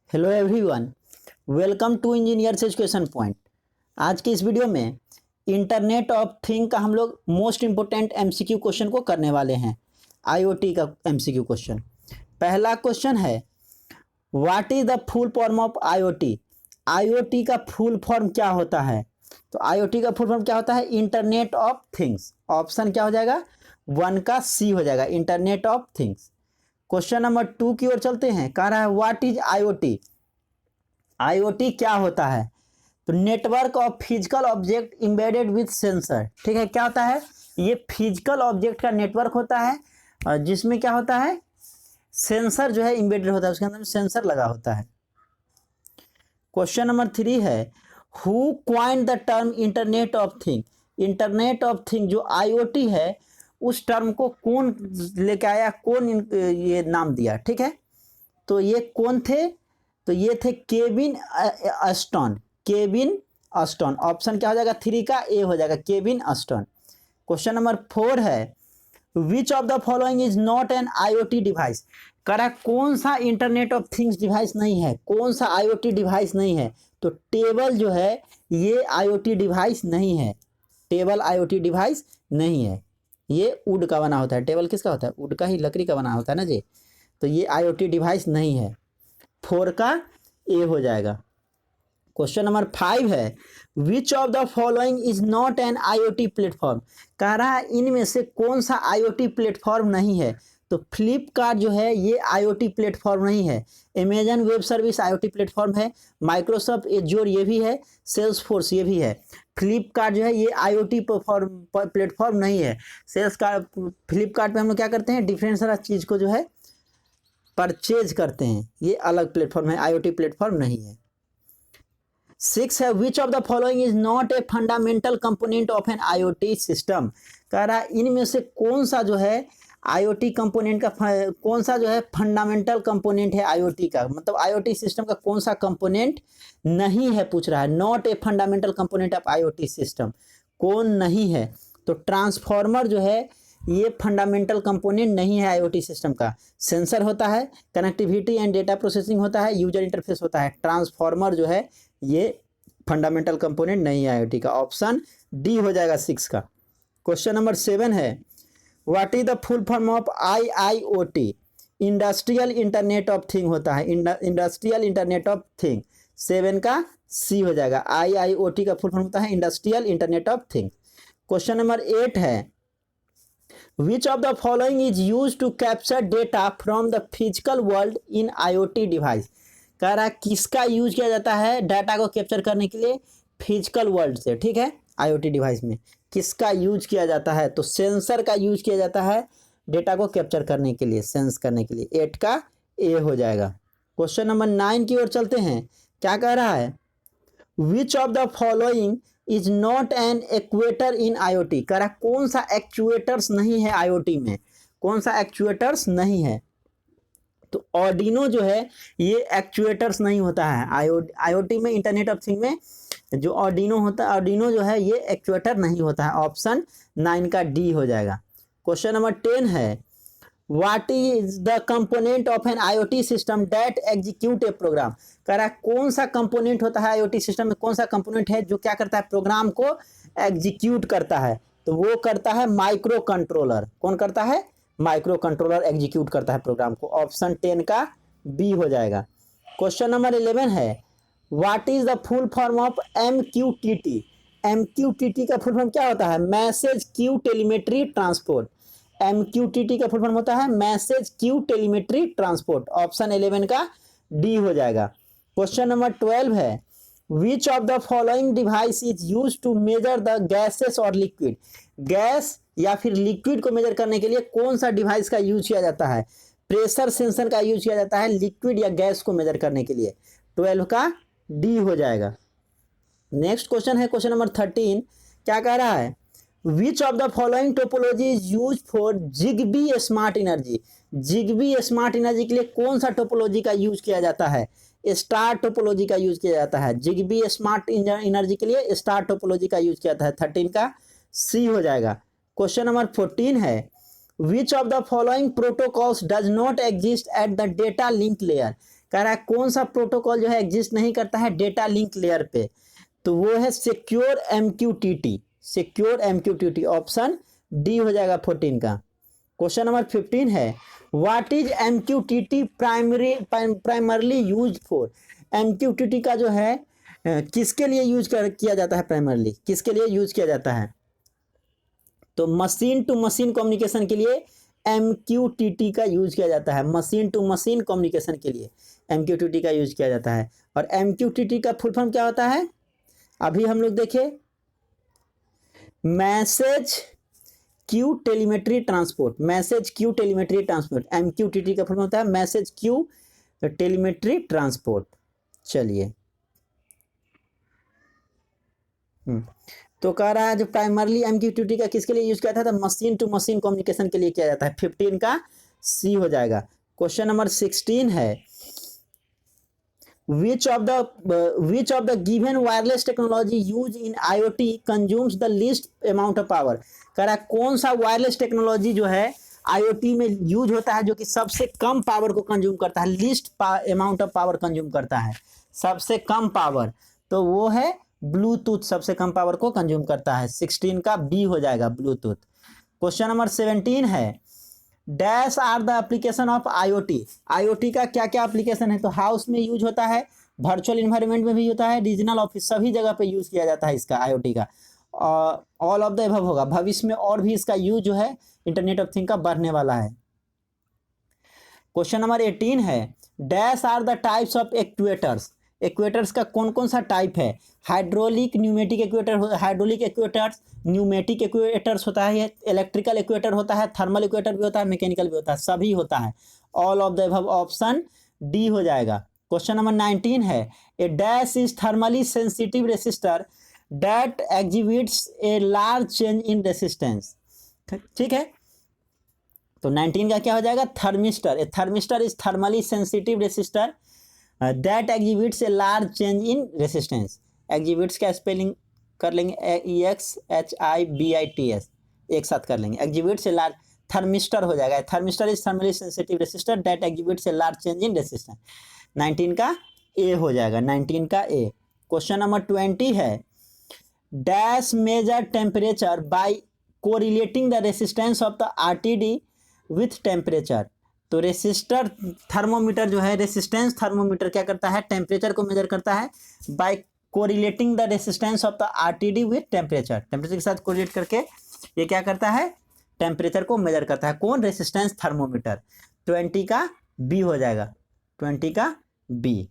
Hello everyone, welcome to engineers education point. आज की इस वीडियो में इंटरनेट ऑफ थिंग का हम लोग मोस्ट इम्पोर्टेंट एमसीक्यू क्वेश्चन को करने वाले हैं। आईओटी का एमसीक्यू क्वेश्चन। पहला क्वेश्चन है, what is the full form of IoT. IoT का फुल फॉर्म क्या होता है? तो आईओटी का फुल फॉर्म क्या होता है? Internet of things. ऑप्शन क्या हो जाएगा? 1 का सी हो जाएगा, internet of things. Question number 2 की ओर चलते हैं। कह रहा है व्हाट इज आईओटी। आईओटी क्या होता है? तो network of physical object embedded with sensor. ठीक है, क्या होता है? ये फिजिकल ऑब्जेक्ट का नेटवर्क होता है और जिसमें क्या होता है, सेंसर जो है एम्बेडेड होता है, उसके अंदर सेंसर लगा होता है। क्वेश्चन नंबर 3 है, who coined the term internet of thing. Internet of thing जो आईओटी है, उस टर्म को कौन लेके आया, कौन ये नाम दिया? ठीक है, तो ये कौन थे? तो ये थे Kevin Aston. Kevin Aston. Option क्या हो जाएगा? 3 का ए हो जाएगा, केविन अस्टन। क्वेश्चन नंबर 4 है, which of the following is not an IoT device. कह रहा है कौन सा इंटरनेट ऑफ थिंग्स डिवाइस नहीं है, कौन सा आईओटी डिवाइस नहीं है? तो टेबल जो है ये आईओटी डिवाइस नहीं है। टेबल आईओटी डिवाइस नहीं है। ये वुड का बना होता है। टेबल किसका होता है? वुड का ही, लकड़ी का बना होता है ना जी। तो ये आईओटी डिवाइस नहीं है। 4 का ए हो जाएगा। क्वेश्चन नंबर 5 है, which of the following is not an IoT platform. कह रहा है इनमें से कौन सा आईओटी प्लेटफॉर्म नहीं है? तो फ्लिपकार्ट जो है ये आईओटी प्लेटफॉर्म नहीं है। Amazon web service IoT platform है। माइक्रोसॉफ्ट एज्योर ये भी है। सेल्सफोर्स ये भी है। फ्लिपकार्ट जो है ये आईओटी प्लेटफॉर्म नहीं है। फ्लिपकार्ट पे हम लोग क्या करते हैं, डिफरेंट सारा चीज़ को जो है परचेज करते हैं। ये अलग प्लेटफॉर्म है, आईओटी प्लेटफॉर्म नहीं है। 6 है, which of the following is not a fundamental component of an IoT system. कह रहा है इनमें से कौन सा जो है आईओटी कंपोनेंट का, कौन सा जो है फंडामेंटल कंपोनेंट है आईओटी का, मतलब आईओटी सिस्टम का कौन सा कंपोनेंट नहीं है, पूछ रहा है। Not a fundamental component of IoT system, कौन नहीं है? तो ट्रांसफॉर्मर जो है ये फंडामेंटल कंपोनेंट नहीं है आईओटी सिस्टम का। सेंसर होता है, कनेक्टिविटी एंड डेटा प्रोसेसिंग होता है, यूजर इंटरफेस होता है। ट्रांसफॉर्मर जो है ये फंडामेंटल कंपोनेंट नहीं है आईओटी का। ऑप्शन डी हो जाएगा 6 का। क्वेश्चन नंबर 7 है, what is the full form of IIoT. Industrial internet of thing होता है, इंडस्ट्रियल इंटरनेट ऑफ थिंग। 7 का सी हो जाएगा। आईआईओटी का फुल फॉर्म होता है industrial internet of thing. Question number 8 है, Which of the following is used to capture data from the physical world in IoT device। कह रहा है किसका यूज किया जाता है डाटा को कैप्चर करने के लिए फिजिकल वर्ल्ड से। ठीक है, आईओटी डिवाइस में किसका यूज किया जाता है? तो सेंसर का यूज किया जाता है डेटा को कैप्चर करने के लिए, सेंस करने के लिए। 8 का ए हो जाएगा। क्वेश्चन नंबर 9 की ओर चलते हैं। क्या कह रहा है, which of the following is not an actuator in IoT. कह रहा कौन सा एक्चुएटर्स नहीं है आईओटी में, कौन सा एक्चुएटर्स नहीं है? तो ऑर्डिनो जो है ये एक्चुएटर्स नहीं होता है। आईओटी में, इंटरनेट ऑफ थिंग में जो ऑर्डिनो होता है, ऑर्डिनो जो है ये एक्चुएटर नहीं होता है। ऑप्शन 9 का डी हो जाएगा। क्वेश्चन नंबर 10 है, what is the component of an IoT system that execute a program. कह रहा है कौन सा कंपोनेंट होता है आईओटी सिस्टम में, कौन सा कंपोनेंट है जो क्या करता है, प्रोग्राम को एग्जीक्यूट करता है? तो वो करता है माइक्रो कंट्रोलर। कौन करता है? माइक्रो कंट्रोलर एग्जीक्यूट करता है प्रोग्राम को। ऑप्शन 10 का बी हो जाएगा। क्वेश्चन नंबर 11 है, what is the full form of MQTT. MQTT का फुल फॉर्म क्या होता है? Message queue telemetry transport. MQTT का फुल फॉर्म होता है message queue telemetry transport. Option 11 का डी हो जाएगा। क्वेश्चन नंबर 12 है, which of the following device is use to measure the gases और लिक्विड। गैस या फिर लिक्विड को मेजर करने के लिए कौन सा डिवाइस का यूज किया जाता है? प्रेशर सेंसर का यूज किया जाता है लिक्विड या गैस को मेजर करने के लिए। 12 का डी हो जाएगा। नेक्स्ट क्वेश्चन है क्वेश्चन नंबर 13। क्या कह रहा है, which of the following topology is use for Zigbee smart energy. Zigbee smart energy के लिए कौन सा टोपोलॉजी का यूज किया जाता है? स्टार टोपोलॉजी का यूज किया जाता है। जिगबी स्मार्ट एनर्जी के लिए स्टार टोपोलॉजी का यूज किया जाता है। 13 का सी हो जाएगा। क्वेश्चन नंबर 14 है, which of the following protocols does not exist at the data link layer. कह रहा है कौन सा प्रोटोकॉल जो है एग्जिस्ट नहीं करता है डेटा लिंक लेयर पे, तो वो है secure MQTT, secure MQTT, option D हो जाएगा 14 का। क्वेश्चन नंबर 15 है what is MQTT primarily use for. MQTT का जो है किसके लिए यूज किया जाता है, प्राइमरली किसके लिए यूज किया जाता है, तो मशीन टू मशीन कम्युनिकेशन के लिए MQTT का यूज किया जाता है, मशीन टू मशीन कम्युनिकेशन के लिए MQTT का यूज किया जाता है। और MQTT का फुल फॉर्म क्या होता है, अभी हम लोग देखें, message queue telemetry transport, message queue telemetry transport, MQTT का फुल फॉर्म होता है मैसेज क्यू टेलीमेट्री ट्रांसपोर्ट। चलिए तो कह रहा है जो प्राइमरली MQTT का किसके लिए यूज किया था, तो मशीन टू मशीन कम्युनिकेशन के लिए किया जाता है, 15 का सी हो जाएगा। क्वेश्चन नंबर 16 है which of the given wireless technology used in IoT consumes the least amount of power। कह रहा है कौन सा वायरलेस टेक्नोलॉजी जो है IoT में यूज होता है जो कि सबसे कम पावर को कंज्यूम करता है, least amount of power consume करता है, सबसे कम पावर, तो वो है ब्लूटूथ, सबसे कम पावर को कंज्यूम करता है, 16 का बी हो जाएगा ब्लूटूथ। क्वेश्चन नंबर 17 है dash are the application of IoT। IoT का क्या क्या एप्लीकेशन है, तो हाउस में यूज होता है, वर्चुअल इन्वायरमेंट में भी होता है, रीजनल ऑफिस, सभी जगह पे यूज किया जाता है इसका IoT का, ऑल ऑफ द अबव होगा। भविष्य में और भी इसका यूज जो है इंटरनेट ऑफ थिंग का बढ़ने वाला है। क्वेश्चन नंबर 18 है dash are the types of actuators. Actuators का कौन कौन सा टाइप है, hydraulic pneumatic actuator, hydraulic actuators, pneumatic actuators होता है, इलेक्ट्रिकल एक्ट्यूएटर होता है, थर्मल एक्ट्यूएटर भी होता है, मैकेनिकल भी होता है, सभी होता है, all of the above, option D हो जाएगा। क्वेश्चन नंबर 19 है a dash is thermally sensitive resistor that exhibits a large change in resistance. ठीक है, तो 19 का क्या हो जाएगा, thermistor. A thermistor is thermally sensitive resistor that exhibits a large change in resistance. Exhibits का स्पेलिंग कर लेंगे EXHIBITS, एक साथ कर लेंगे, एग्जिबिट्स ए लार्ज, थर्मिस्टर हो जाएगा, thermistor is thermally sensitive resistor that exhibits a large change in resistance. 19 का ए हो जाएगा, 19 का ए। क्वेश्चन नंबर 20 है dash measure temperature by correlating the resistance of the RTD with temperature. तो रेसिस्टर थर्मोमीटर जो है, रेसिस्टेंस थर्मोमीटर क्या करता है, टेम्परेचर को मेजर करता है by correlating the resistance of the RTD with temperature. Temperature के साथ कोरिलेट करके ये क्या करता है, टेम्परेचर को मेजर करता है, कौन, रेसिस्टेंस थर्मोमीटर। 20 का बी हो जाएगा, 20 का बी।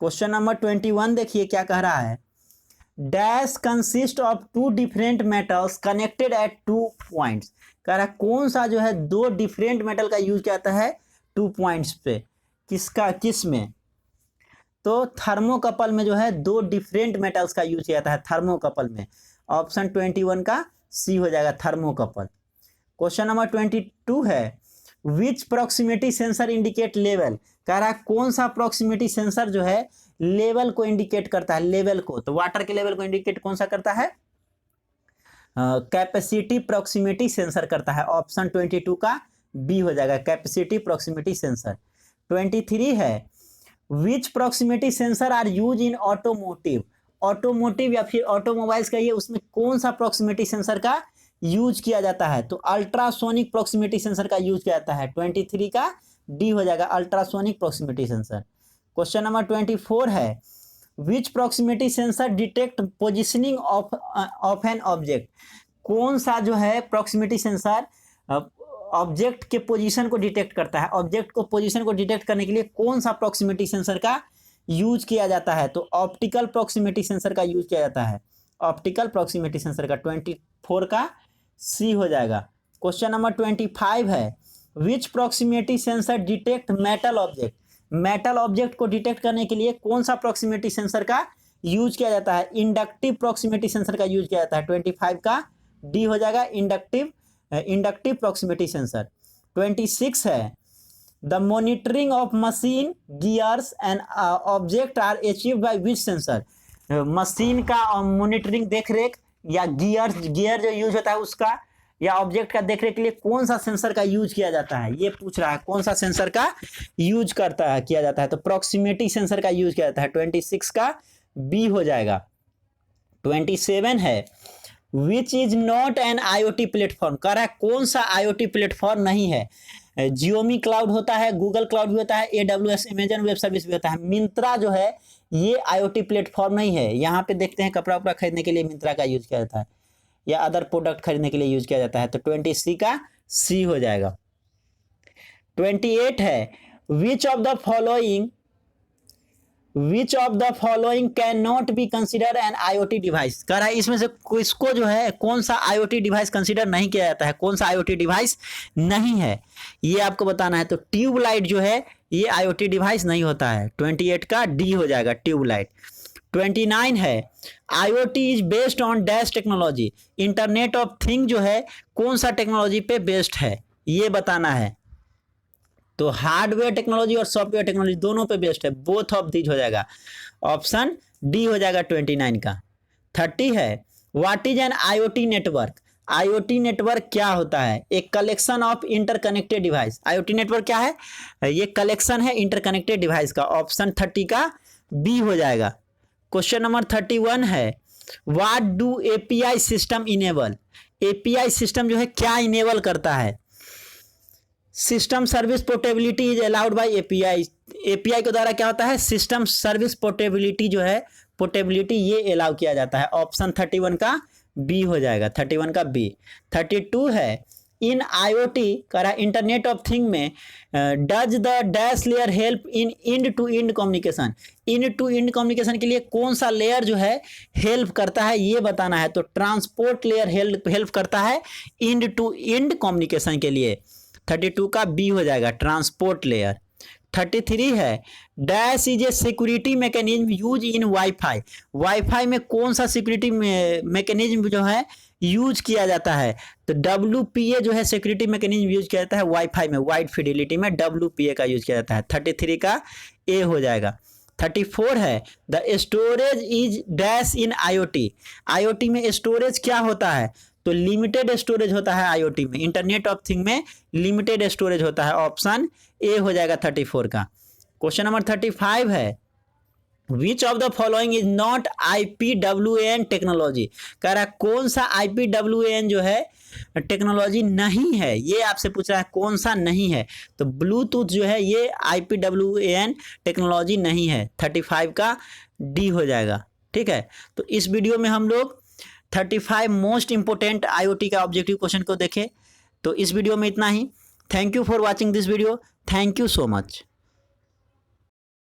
क्वेश्चन नंबर 21 देखिए क्या कह रहा है dash consist of two different metals connected at 2 points. कह रहा है कौन सा जो है दो डिफरेंट मेटल का यूज किया जाता है 2 पॉइंट्स पे, किसका, किस में, तो थर्मोकपल में जो है दो डिफरेंट मेटल्स का यूज किया जाता है थर्मोकपल में, ऑप्शन 21 का सी हो जाएगा, थर्मोकपल। क्वेश्चन नंबर 22 है which proximity sensor indicate level. कह रहा है कौन सा प्रॉक्सिमिटी सेंसर जो है लेवल को इंडिकेट करता है, लेवल को, तो वाटर के लेवल को इंडिकेट कौन सा करता है, कैपेसिटी प्रॉक्सिमिटी सेंसर करता है, ऑप्शन 22 का बी हो जाएगा, कैपेसिटी प्रॉक्सिमिटी सेंसर। 23 है which proximity sensor are use in automotive. Automotive या फिर ऑटोमोबाइल्स का ये, उसमें कौन सा प्रॉक्सिमिटी सेंसर का यूज किया जाता है, तो अल्ट्रासोनिक प्रॉक्सिमिटी सेंसर का यूज किया जाता है, 23 का डी हो जाएगा, ultrasonic proximity sensor. Question number 24 है which proximity sensor detect positioning of an object. कौन सा जो है प्रॉक्सिमिटी सेंसर ऑब्जेक्ट के पोजीशन को डिटेक्ट करता है, ऑब्जेक्ट को पोजीशन को डिटेक्ट करने के लिए कौन सा प्रॉक्सिमिटी सेंसर का यूज किया जाता है, तो ऑप्टिकल प्रॉक्सिमिटी सेंसर का यूज किया जाता है, ऑप्टिकल प्रॉक्सिमिटी सेंसर का, 24 का सी हो जाएगा। क्वेश्चन नंबर 25 है which proximity sensor detect metal object. Metal object को डिटेक्ट करने के लिए कौन सा प्रॉक्सिमिटी सेंसर का यूज किया जाता है, इंडक्टिव प्रॉक्सिमिटी सेंसर का यूज किया जाता है, 25 का डी हो जाएगा, इंडक्टिव प्रॉक्सिमिटी सेंसर। 26 है the monitoring of machine gears and object are achieved by which sensor. Machine का मॉनिटरिंग, देख रेख, या गियर जो यूज होता है उसका या ऑब्जेक्ट का देखने के लिए कौन सा सेंसर का यूज किया जाता है, ये पूछ रहा है कौन सा सेंसर का यूज किया जाता है। तो प्रॉक्सिमिटी सेंसर का यूज किया जाता है, 26 का बी हो जाएगा। 27 है which is not an IoT platform, कह रहा है कौन सा IoT प्लेटफॉर्म नहीं है। जियोमी क्लाउड होता है, गूगल क्लाउड भी होता है, AWS अमेजन वेब सर्विस भी होता है। मिंत्रा जो है ये IoT प्लेटफॉर्म नहीं है। यहाँ पे देखते हैं कपड़ा उपड़ा खरीदने के लिए मिंत्रा का यूज किया जाता है या अदर प्रोडक्ट खरीदने के लिए यूज किया जाता है। तो 20 का सी हो जाएगा। 28 है which of the following can not be consider N IoT device, कह रहा है इसमें से किसको जो है कौन सा IoT डिवाइस कंसिडर नहीं किया जाता है, कौन सा IoT डिवाइस नहीं है, ये आपको बताना है। तो ट्यूबलाइट जो है ये IoT डिवाइस नहीं होता है। 28 का डी हो जाएगा ट्यूबलाइट। 29 है IoT is based on dash technology, internet of thing जो है कौन सा टेक्नोलॉजी पे बेस्ड है ये बताना है। तो हार्डवेयर टेक्नोलॉजी और सॉफ्टवेयर टेक्नोलॉजी दोनों पे बेस्ड है, बोथ ऑफ दीज हो जाएगा। ऑप्शन डी हो जाएगा 29 का। 30 है what is an IoT network, IoT network क्या होता है, एक collection of interconnected device. IoT network क्या है, ये कलेक्शन है इंटरकनेक्टेड डिवाइस का। ऑप्शन 30 का बी हो जाएगा। क्वेश्चन नंबर 31 है what do API system enable, API system जो है क्या इनेबल करता है। System service portability is allowed by API, API के द्वारा क्या होता है सिस्टम सर्विस पोर्टेबिलिटी जो है पोर्टेबिलिटी ये अलाउ किया जाता है। ऑप्शन 31 का बी हो जाएगा। 31 का बी। 32 है इन IoT करा इंटरनेट ऑफ थिंग में does the dash layer help in end to end communication, end to end communication के लिए कौन सा लेयर जो है हेल्प करता है ये बताना है। तो ट्रांसपोर्ट लेयर हेल्प करता है इंड टू इंड कम्युनिकेशन के लिए। 32 का बी हो जाएगा ट्रांसपोर्ट लेयर। 33 है dash is a security mechanism use in wifi, wifi में कौन सा सिक्योरिटी मैकेनिज्म जो है यूज किया जाता है। तो WPA जो है सिक्योरिटी मैकेनिज्म यूज किया जाता है वाईफाई में, वाइड फिडिलिटी में WPA का यूज किया जाता है। 33 का ए हो जाएगा। 34 है the storage is dash in IoT, IoT में स्टोरेज क्या होता है, तो लिमिटेड स्टोरेज होता है IoT में, इंटरनेट ऑफ थिंग में लिमिटेड स्टोरेज होता है। ऑप्शन ए हो जाएगा 34 का। क्वेश्चन नंबर 35 है which of the following is not IPWAN technology, कह रहा है कौन सा IPWAN जो है टेक्नोलॉजी नहीं है, ये आपसे पूछ रहा है कौन सा नहीं है। तो ब्लूटूथ जो है ये IPWAN टेक्नोलॉजी नहीं है। 35 का डी हो जाएगा। ठीक है, तो इस वीडियो में हम लोग 35 मोस्ट इंपोर्टेंट IoT का ऑब्जेक्टिव क्वेश्चन को देखें। तो इस वीडियो में इतना ही। Thank you for watching this video. Thank you so much.